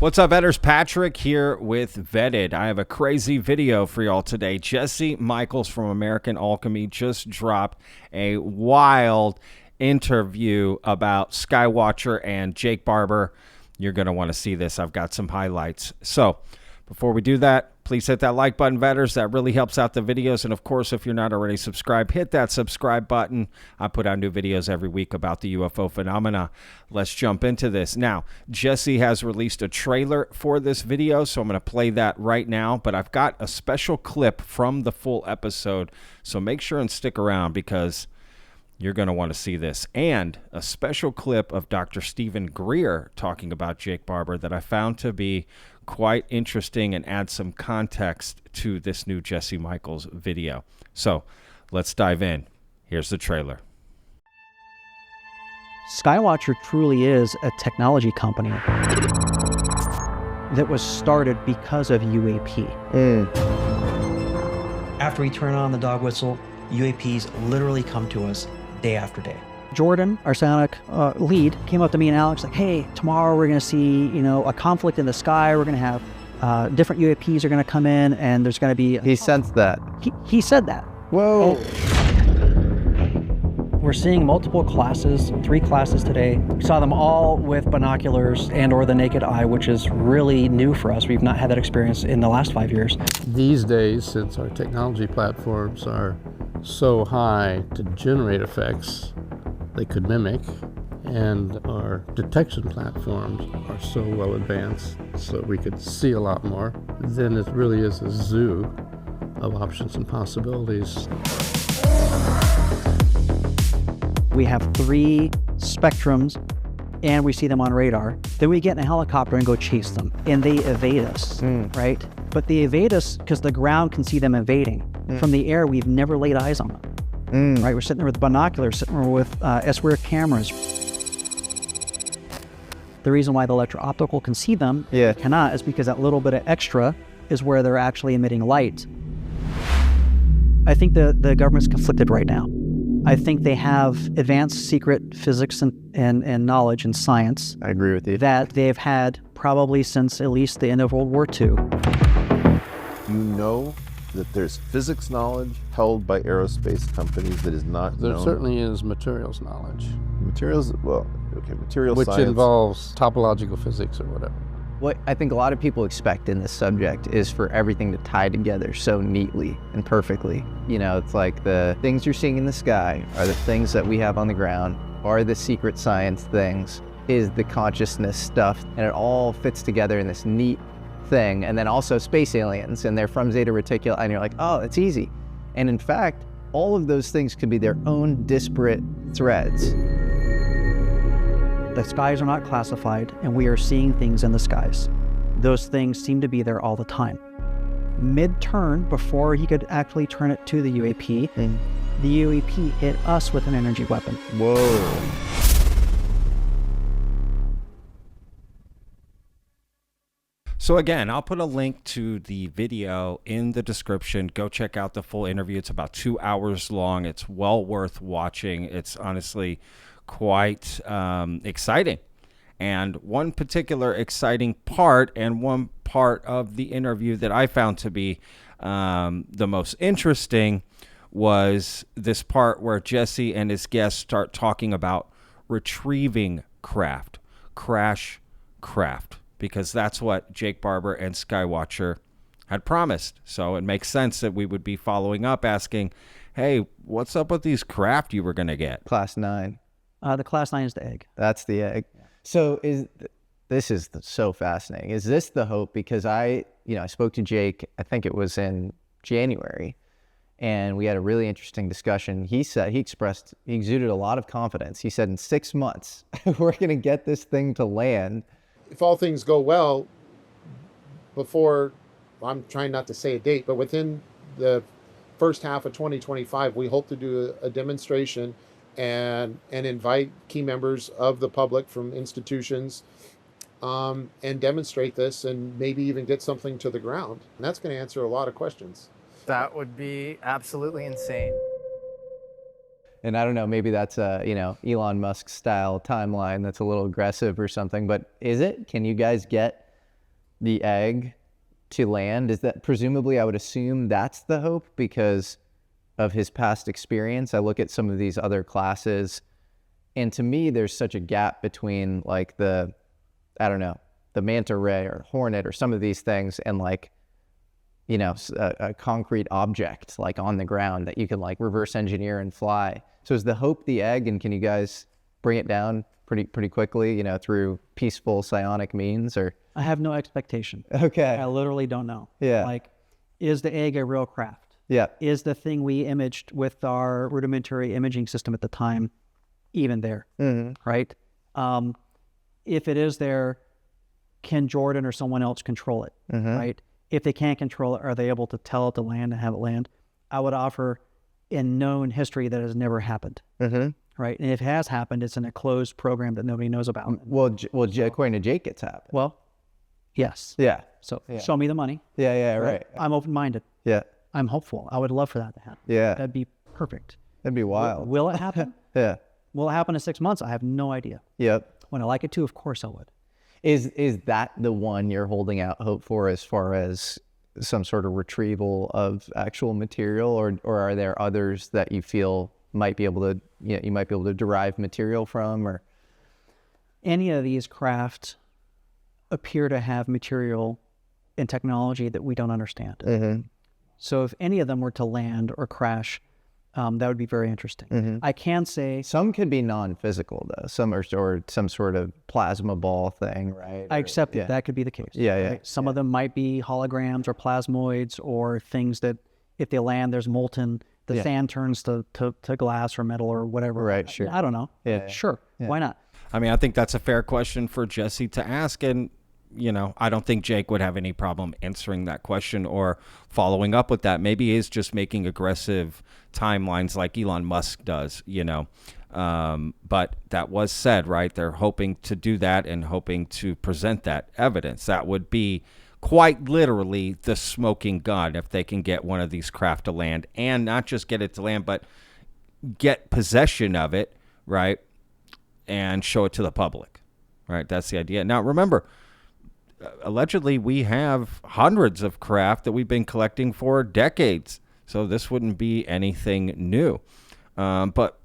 What's up, Vetters? Patrick here with Vetted. I have a crazy video for y'all today. Jesse Michels from American Alchemy just dropped a wild interview about Skywatcher and Jake Barber. You're going to want to see this. I've got some highlights. So before we do that, please hit that like button, Vetters. That really helps out the videos. And of course, if you're not already subscribed, hit that subscribe button. I put out new videos every week about the UFO phenomena. Let's jump into this. Now, Jesse has released a trailer for this video, so I'm going to play that right now. But I've got a special clip from the full episode, so make sure and stick around because you're going to want to see this. And a special clip of Dr. Stephen Greer talking about Jake Barber that I found to be quite interesting and add some context to this new Jesse Michels video. So let's dive in. Here's the trailer. Skywatcher truly is a technology company that was started because of UAP. After we turn on the dog whistle, UAPs literally come to us day after day. Jordan, our psionic lead, came up to me and Alex like, hey, tomorrow we're going to see, a conflict in the sky. We're going to have different UAPs are going to come in and there's going to be... He sensed that. He said that. Whoa. We're seeing multiple classes, 3 classes today. We saw them all with binoculars and or the naked eye, which is really new for us. We've not had that experience in the last 5 years. These days, since our technology platforms are so high to generate effects they could mimic, and our detection platforms are so well advanced so we could see a lot more, then it really is a zoo of options and possibilities. We have 3 spectrums and we see them on radar. Then we get in a helicopter and go chase them and they evade us, right? But they evade us because the ground can see them evading. From the air, we've never laid eyes on them. Right, we're sitting there with binoculars, sitting there with S-Wear cameras. The reason why the electro-optical can see them, cannot, is because that little bit of extra is where they're actually emitting light. I think the government's conflicted right now. I think they have advanced secret physics and knowledge and science. I agree with you. That they've had probably since at least the end of World War II. You know that there's physics knowledge held by aerospace companies that is not There known. certainly is materials knowledge. Materials, well, okay, material which science. involves topological physics or whatever. What I think a lot of people expect in this subject is for everything to tie together so neatly and perfectly. It's like the things you're seeing in the sky are the things that we have on the ground, are the secret science things, is the consciousness stuff, and it all fits together in this neat thing. And then also space aliens, and they're from Zeta Reticuli, and you're like, oh, it's easy. And in fact, all of those things could be their own disparate threads. The skies are not classified, and we are seeing things in the skies. Those things seem to be there all the time. Mid-turn, before he could actually turn it to the UAP, the UAP hit us with an energy weapon. Whoa. So again, I'll put a link to the video in the description. Go check out the full interview. It's about 2 hours long. It's well worth watching. It's honestly quite exciting. And one particular exciting part and one part of the interview that I found to be the most interesting was this part where Jesse and his guests start talking about retrieving craft, crash craft, because that's what Jake Barber and Skywatcher had promised. So it makes sense that we would be following up asking, hey, what's up with these craft you were going to get? Class 9. The Class 9 is the egg. That's the egg. So this is so fascinating. Is this the hope? Because I spoke to Jake, I think it was in January, and we had a really interesting discussion. He exuded a lot of confidence. He said in 6 months, we're going to get this thing to land. If all things go well, I'm trying not to say a date, but within the first half of 2025, we hope to do a demonstration and invite key members of the public from institutions and demonstrate this and maybe even get something to the ground. And that's going to answer a lot of questions. That would be absolutely insane. And I don't know, maybe that's a, Elon Musk style timeline that's a little aggressive or something, but is it? Can you guys get the egg to land? Is that presumably, I would assume that's the hope because of his past experience? I look at some of these other classes, and to me, there's such a gap between like the manta ray or hornet or some of these things and like, you know, a concrete object like on the ground that you can like reverse engineer and fly. So is the hope the egg, and can you guys bring it down pretty quickly, you know, through peaceful psionic means? Or I have no expectation. okay, I literally don't know. Yeah. Like, is the egg a real craft? yeah, Is the thing we imaged with our rudimentary imaging system at the time even there? Right? If it is there, can Jordan or someone else control it? Right? If they can't control it, are they able to tell it to land and have it land? I would offer in known history that has never happened. Right? And if it has happened, it's in a closed program that nobody knows about. well, according to Jake, it's happened. Well, yes. Yeah, So show me the money. yeah, right. I'm open-minded. Yeah, I'm hopeful. I would love for that to happen. yeah, That'd be perfect. that'd be wild. Will it happen? Yeah, Will it happen in 6 months? I have no idea. yep. When I like it to, of course I would. Is that the one you're holding out hope for as far as some sort of retrieval of actual material, or are there others that you feel might be able to, you know, you might be able to derive material from? Or Any of these craft appear to have material and technology that we don't understand. So if any of them were to land or crash, that would be very interesting. I can say some could be non-physical though. Some are or some sort of plasma ball thing, right? I accept yeah. that could be the case. Yeah. Right? Some of them might be holograms or plasmoids or things that if they land, there's molten, the sand turns to glass or metal or whatever. Right, sure. I don't know. Yeah. Sure. Why not? I mean, I think that's a fair question for Jesse to ask. And, you know, I don't think Jake would have any problem answering that question or following up with that. Maybe he's just making aggressive timelines like Elon Musk does, you know. But that was said, right? They're hoping to do that and hoping to present that evidence. That would be quite literally the smoking gun if they can get one of these craft to land, and not just get it to land, but get possession of it, right? And show it to the public, right? That's the idea. Now, remember, allegedly we have hundreds of craft that we've been collecting for decades. So this wouldn't be anything new. But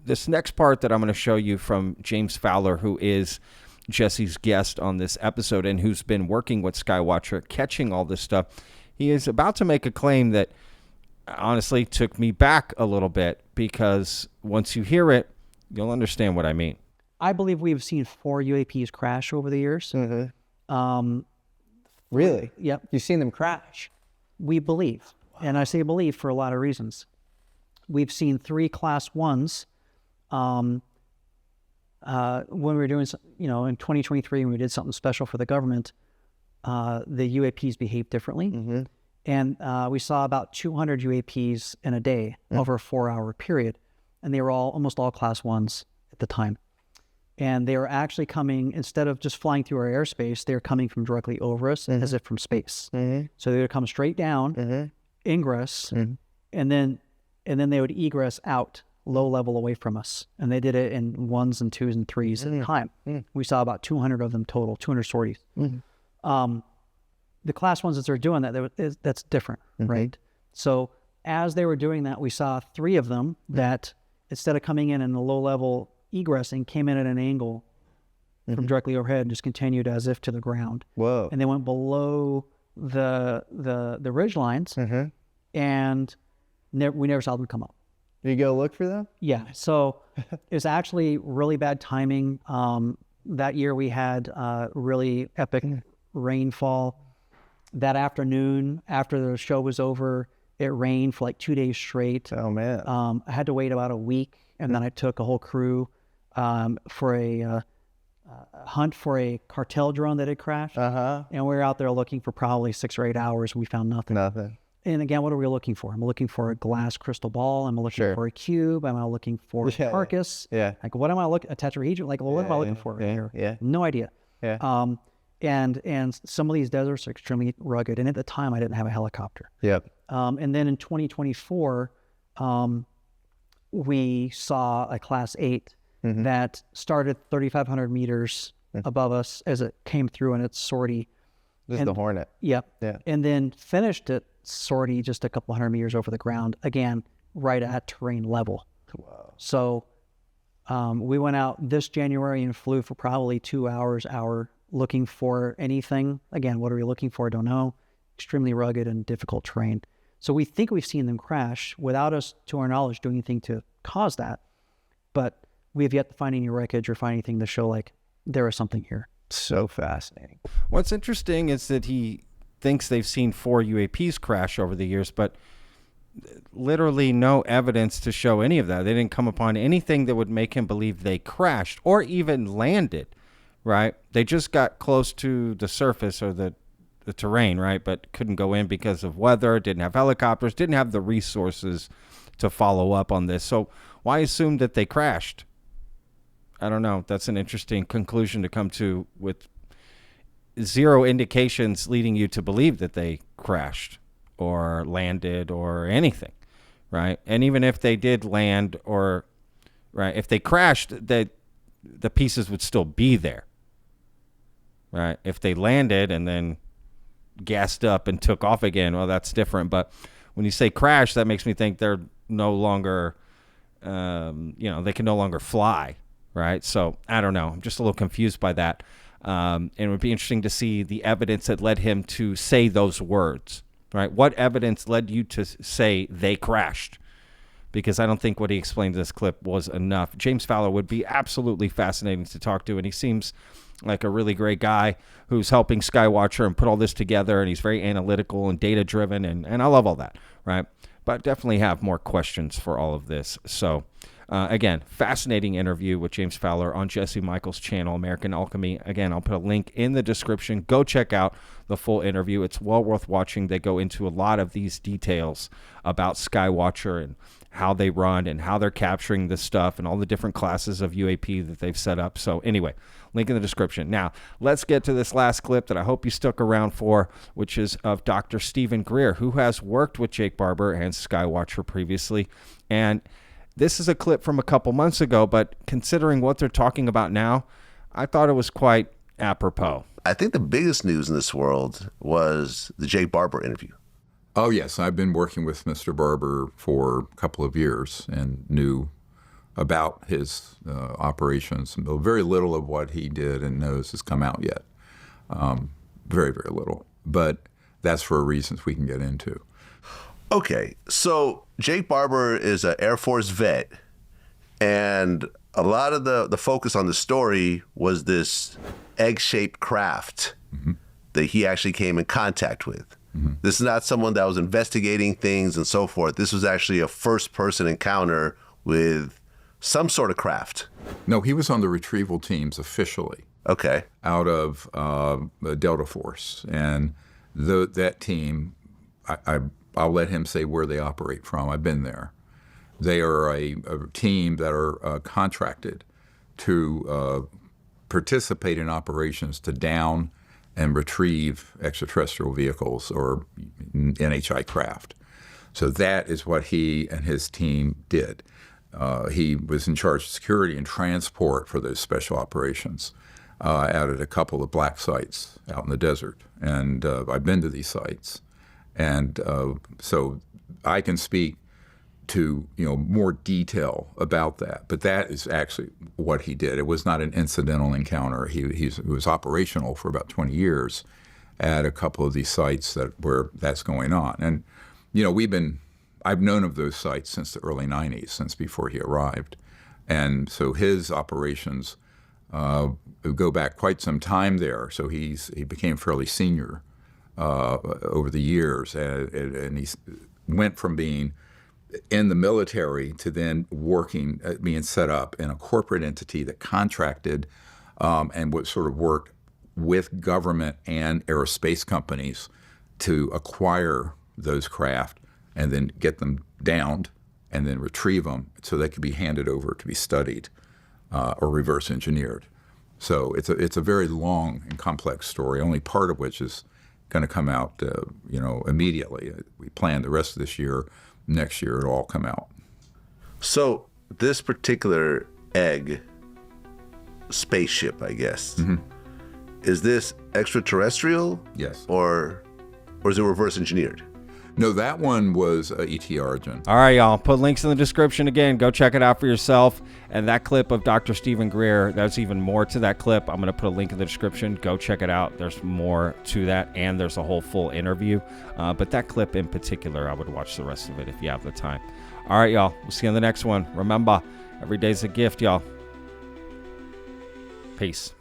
this next part that I'm going to show you from James Fowler, who is Jesse's guest on this episode and who's been working with Skywatcher, catching all this stuff, he is about to make a claim that honestly took me back a little bit, because once you hear it, you'll understand what I mean. I believe we've seen 4 UAPs crash over the years. Really? Yep. You've seen them crash? We believe. And I say believe for a lot of reasons. We've seen 3 Class 1s when we were doing, you know, in 2023, when we did something special for the government, the UAPs behaved differently. And we saw about 200 UAPs in a day over a 4-hour period. And they were almost all Class 1s at the time. And they were actually coming, instead of just flying through our airspace, they were coming from directly over us as if from space. So they would come straight down, ingress, and then they would egress out low level away from us. And they did it in 1s and 2s and 3s at a time. We saw about 200 of them total, 200 sorties. The Class 1s that are doing that, that's different, right? So as they were doing that, we saw 3 of them that instead of coming in a low level egressing, came in at an angle from directly overhead and just continued as if to the ground. Whoa. And they went below the ridge lines, and we never saw them come up. Did you go look for them? Yeah. So it was actually really bad timing. That year we had really epic rainfall. That afternoon, after the show was over, it rained for like 2 days straight. Oh man. I had to wait about a week, and then I took a whole crew for a hunt for a cartel drone that had crashed. And we were out there looking for probably 6 or 8 hours. We found nothing. And again, what are we looking for? I'm looking for a glass crystal ball. I'm looking for a cube. Am I looking for a carcass? Like, what am I looking? A tetrahedron? Like, well, what am I looking for here? No idea. And some of these deserts are extremely rugged. And at the time, I didn't have a helicopter. And then in 2024, we saw a Class 8 that started 3,500 meters above us as it came through in its sortie. This is the Hornet. Yep. Yeah. And then finished at sortie just a couple hundred meters over the ground, again, right at terrain level. Wow. So we went out this January and flew for probably 2 hours, looking for anything. Again, what are we looking for? Don't know. Extremely rugged and difficult terrain. So we think we've seen them crash without us, to our knowledge, doing anything to cause that. But we have yet to find any wreckage or find anything to show like there is something here. So fascinating. What's interesting is that he thinks they've seen 4 UAPs crash over the years, but literally no evidence to show any of that. They didn't come upon anything that would make him believe they crashed or even landed, right? They just got close to the surface or the terrain, right? But couldn't go in because of weather, didn't have helicopters, didn't have the resources to follow up on this. So why assume that they crashed? I don't know. That's an interesting conclusion to come to with zero indications leading you to believe that they crashed or landed or anything, right? And even if they did land or, right, if they crashed, the pieces would still be there, right? If they landed and then gassed up and took off again, well, that's different. But when you say crash, that makes me think they're no longer, they can no longer fly, right? So I don't know. I'm just a little confused by that. And it would be interesting to see the evidence that led him to say those words, right? What evidence led you to say they crashed? Because I don't think what he explained in this clip was enough. James Fowler would be absolutely fascinating to talk to, and he seems like a really great guy who's helping Skywatcher and put all this together, and he's very analytical and data-driven, and I love all that, right? But definitely have more questions for all of this. So, again, fascinating interview with James Fowler on Jesse Michel's channel, American Alchemy. Again, I'll put a link in the description. Go check out the full interview. It's well worth watching. They go into a lot of these details about Skywatcher and how they run and how they're capturing this stuff and all the different classes of UAP that they've set up. So anyway, link in the description. Now, let's get to this last clip that I hope you stuck around for, which is of Dr. Stephen Greer, who has worked with Jake Barber and Skywatcher previously. And this is a clip from a couple months ago, but considering what they're talking about now, I thought it was quite apropos. I think the biggest news in this world was the Jake Barber interview. Oh, yes. I've been working with Mr. Barber for a couple of years and knew about his operations. Very little of what he did and knows has come out yet. Very, very little. But that's for reasons we can get into. Okay, so Jake Barber is an Air Force vet, and a lot of the focus on the story was this egg-shaped craft that he actually came in contact with. This is not someone that was investigating things and so forth. This was actually a first-person encounter with some sort of craft. No, he was on the retrieval teams officially. Okay. Out of the Delta Force. And that team, I'll let him say where they operate from. I've been there. They are a team that are contracted to participate in operations to down and retrieve extraterrestrial vehicles or NHI craft. So that is what he and his team did. He was in charge of security and transport for those special operations out at a couple of black sites out in the desert. And I've been to these sites. And so I can speak to more detail about that. But that is actually what he did. It was not an incidental encounter. He was operational for about 20 years at a couple of these sites where that's going on. And I've known of those sites since the early 90s, since before he arrived. And so his operations go back quite some time there. So he became fairly senior over the years, and he went from being in the military to then working, being set up in a corporate entity that contracted and would sort of work with government and aerospace companies to acquire those craft and then get them downed and then retrieve them so they could be handed over to be studied or reverse engineered. So it's a very long and complex story, only part of which is going to come out, immediately. We plan the rest of this year. Next year, it'll all come out. So this particular egg spaceship, I guess, is this extraterrestrial? Yes. Or is it reverse engineered? No, that one was ET origin. All right, y'all. Put links in the description again. Go check it out for yourself. And that clip of Dr. Stephen Greer, there's even more to that clip. I'm going to put a link in the description. Go check it out. There's more to that, and there's a whole full interview. But that clip in particular, I would watch the rest of it if you have the time. All right, y'all. We'll see you on the next one. Remember, every day's a gift, y'all. Peace.